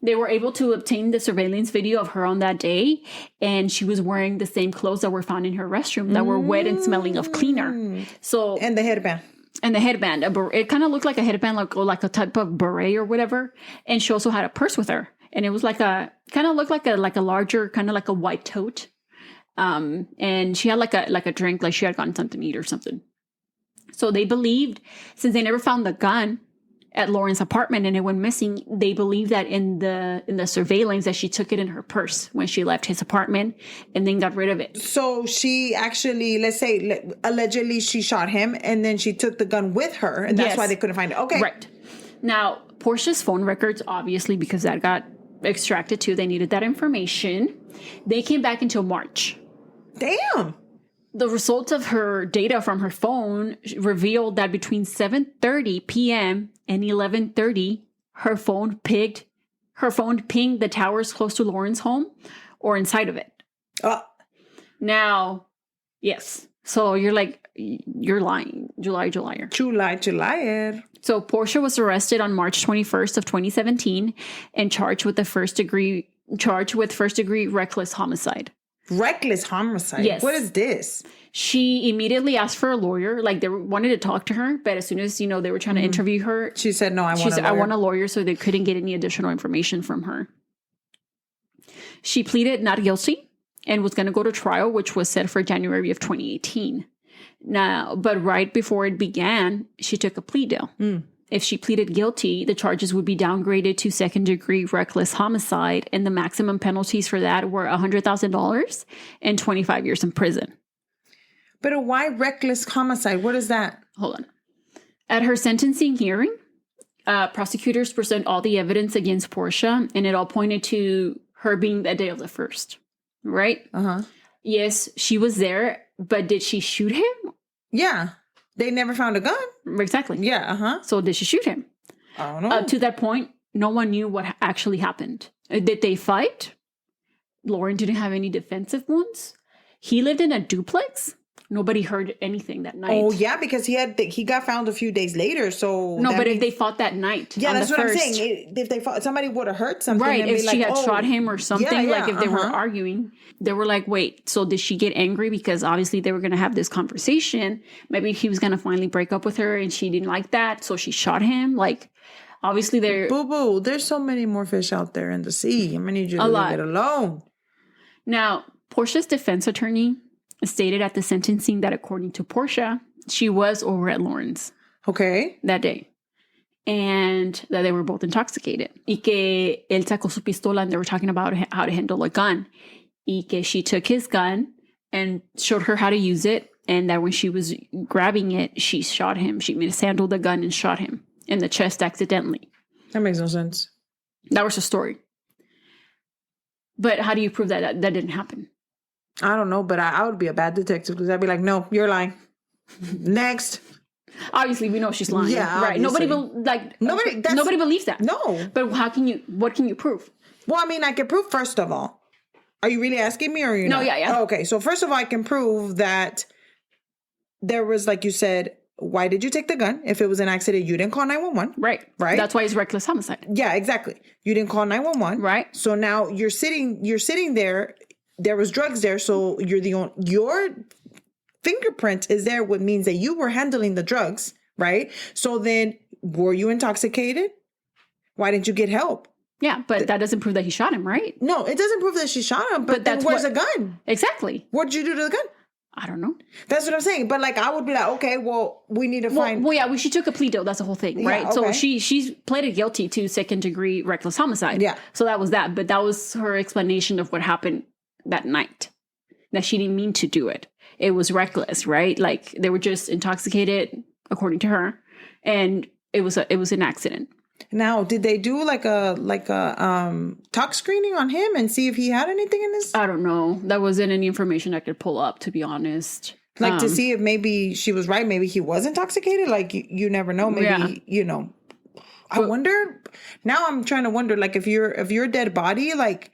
They were able to obtain the surveillance video of her on that day, and she was wearing the same clothes that were found in her restroom that were wet and smelling of cleaner. So
and the headband.
It kind of looked like a headband, like a type of beret or whatever. And she also had a purse with her. and it was like a kind of looked like a larger, kind of like a white tote. And she had like a drink, like she had gotten something to eat or something. So they believed, since they never found the gun at Loren's apartment and it went missing, they believe that in the surveillance that she took it in her purse when she left his apartment and then got rid of it.
So she actually, let's say, allegedly she shot him and then she took the gun with her and that's why they couldn't find it. Okay.
Right. Now, Porsche's phone records, obviously, because that got extracted too, they needed that information. They came back until March.
Damn.
The results of her data from her phone revealed that between 7:30 p.m. and 11:30, her phone pinged the towers close to Loren's home or inside of it. Now, yes. So you're like, you're lying. July. So Porsche was arrested on March 21st of 2017 and charged with first degree reckless homicide.
Reckless homicide?
Yes.
What is this?
She immediately asked for a lawyer. Like, they wanted to talk to her, but as soon as, they were trying to interview her,
she said, no, I want
a lawyer, so they couldn't get any additional information from her. She pleaded not guilty and was going to go to trial, which was set for January of 2018. Now, but right before it began, she took a plea deal. If she pleaded guilty, the charges would be downgraded to second-degree reckless homicide, and the maximum penalties for that were $100,000 and 25 years in prison.
But why reckless homicide? What is that?
Hold on. At her sentencing hearing, prosecutors present all the evidence against Porsche, and it all pointed to her being the day of the first, right? Yes, she was there, but did she shoot him?
Yeah. They never found a gun.
Exactly.
Yeah,
So did she shoot him?
I don't know.
To that point, no one knew what actually happened. Did they fight? Loren didn't have any defensive wounds. He lived in a duplex. Nobody heard anything that night.
Oh, yeah, because he got found a few days later, so...
No, but if they fought that night.
Yeah, that's what I'm saying. If they fought, somebody would have hurt something.
Right,
and
if
be
she
like,
had shot him or something, if they were arguing, they were like, wait, so did she get angry? Because obviously they were going to have this conversation. Maybe he was going to finally break up with her and she didn't like that, so she shot him. Like, obviously they're...
Boo-boo, there's so many more fish out there in the sea. I'm going to need you to leave it alone.
Now, Porsche's defense attorney stated at the sentencing that according to Porsche, she was over at Loren's.
Okay.
That day. And that they were both intoxicated. Y que él sacó su pistola and they were talking about how to handle a gun. Y que she took his gun and showed her how to use it. And that when she was grabbing it, she shot him. She mishandled the gun and shot him in the chest accidentally.
That makes no sense.
That was her story. But how do you prove that didn't happen?
I don't know, but I would be a bad detective because I'd be like, no, you're lying. Next.
Obviously, we know she's lying.
Yeah,
right.
obviously.
Nobody believes that.
No.
But what can you prove?
Well, I mean, I can prove, first of all. Are you really asking me or are you not?
No, yeah.
Oh, okay, so first of all, I can prove that there was, like you said, why did you take the gun? If it was an accident, you didn't call 911.
Right. That's why it's reckless homicide.
Yeah, exactly. You didn't call 911.
Right.
So now you're sitting there. There was drugs there, so your fingerprint is there, what means that you were handling the drugs, right? So then, were you intoxicated? Why didn't you get help?
Yeah, but that doesn't prove that he shot him, right?
No, it doesn't prove that she shot him, but then where's the gun?
Exactly.
What did you do to the gun?
I don't know.
That's what I'm saying. But like, I would be like, okay, well, we need to find...
Well, yeah, she took a plea deal. That's the whole thing, right?
Yeah, okay.
So she pleaded guilty to second-degree reckless homicide.
Yeah.
So that was that. But that was her explanation of what happened that night. That she didn't mean to do it. It was reckless, right? Like, they were just intoxicated, according to her. And it was an accident.
Now, did they do like a tox screening on him and see if he had anything in his...
I don't know. That wasn't any information I could pull up, to be honest.
Like to see if maybe she was right. Maybe he was intoxicated. Like you never know. Maybe, I wonder. Now I'm trying to wonder, like if you're a dead body, like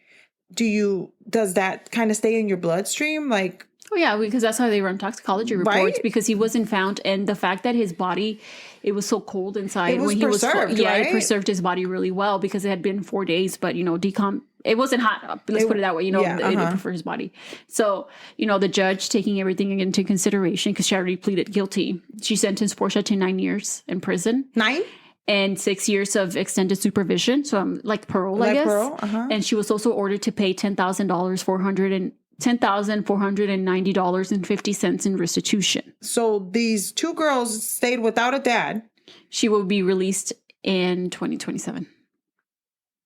does that kind of stay in your bloodstream? Like,
oh yeah, because that's how they run toxicology reports,
right?
Because he wasn't found, and the fact that his body, it was so cold inside
when he was
right?
It
preserved his body really well because it had been 4 days, but it wasn't hot. Let's put it that way. It didn't prefer his body. So, the judge taking everything into consideration because she already pleaded guilty. She sentenced Porsche to 9 years in prison.
9?
and 6 years of extended supervision. So I'm like parole, I guess.
Parole,
And she was also ordered to pay $10,490.50 in restitution.
So these two girls stayed without a dad.
She will be released in 2027.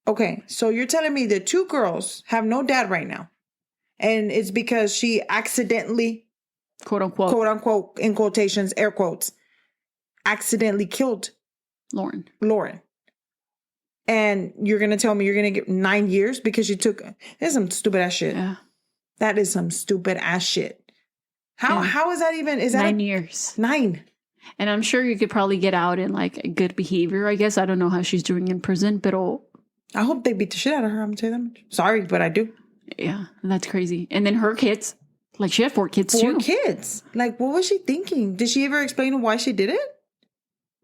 Okay, so you're telling me the two girls have no dad right now. And it's because she accidentally,
quote
unquote, in quotations, air quotes, accidentally killed
Loren.
And you're going to tell me you're going to get 9 years because she took, that's some stupid ass shit.
Yeah.
That is some stupid ass shit. How is that even, is that
9 years?
9.
And I'm sure you could probably get out in like good behavior, I guess. I don't know how she's doing in prison, but
I hope they beat the shit out of her. I'm going to tell you that much. Sorry, but I do.
Yeah, that's crazy. And then her kids, like she had 4 kids too.
4 kids. Like, what was she thinking? Did she ever explain why she did it?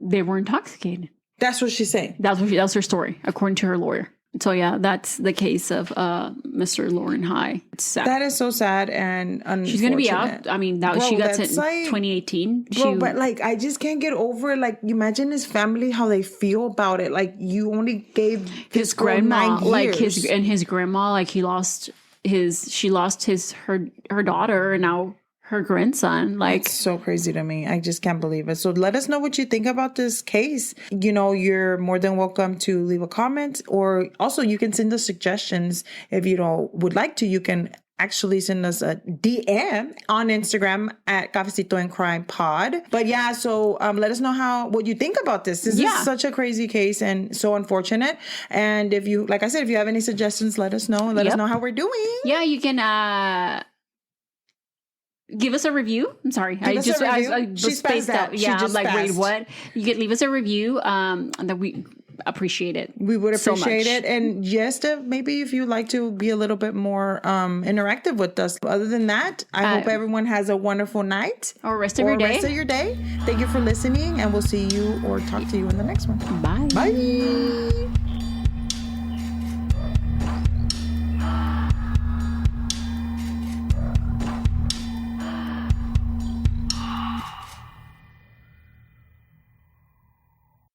They were intoxicated.
That's what she's saying.
That's her story, according to her lawyer. So yeah, that's the case of Mr. Loren High. It's sad.
That is so sad and unfortunate.
She's gonna be out. I mean, she got sent in 2018.
But like, I just can't get over it. Like, you imagine his family, how they feel about it. Like, you only gave
his grandma,
9 years.
like his grandma, like she lost her daughter, and now her grandson. Like,
it's so crazy to me. I just can't believe it. So let us know what you think about this case. You know, you're more than welcome to leave a comment, or also you can send us suggestions if you would like to. You can actually send us a DM on Instagram at Cafecito and Crime Pod. But yeah, so let us know what you think about this. This is such a crazy case and so unfortunate. And if you, like I said, if you have any suggestions, let us know and let us know how we're doing.
Yeah, you can give us a review. I'm sorry. I spaced out. Yeah, I'm like, wait, what? You can leave us a review that we appreciate it.
We would appreciate it. And just maybe if you'd like to be a little bit more interactive with us. Other than that, I hope everyone has a wonderful night.
Or rest of your day.
Thank you for listening, and we'll see you or talk to you in the next one.
Bye.
Bye.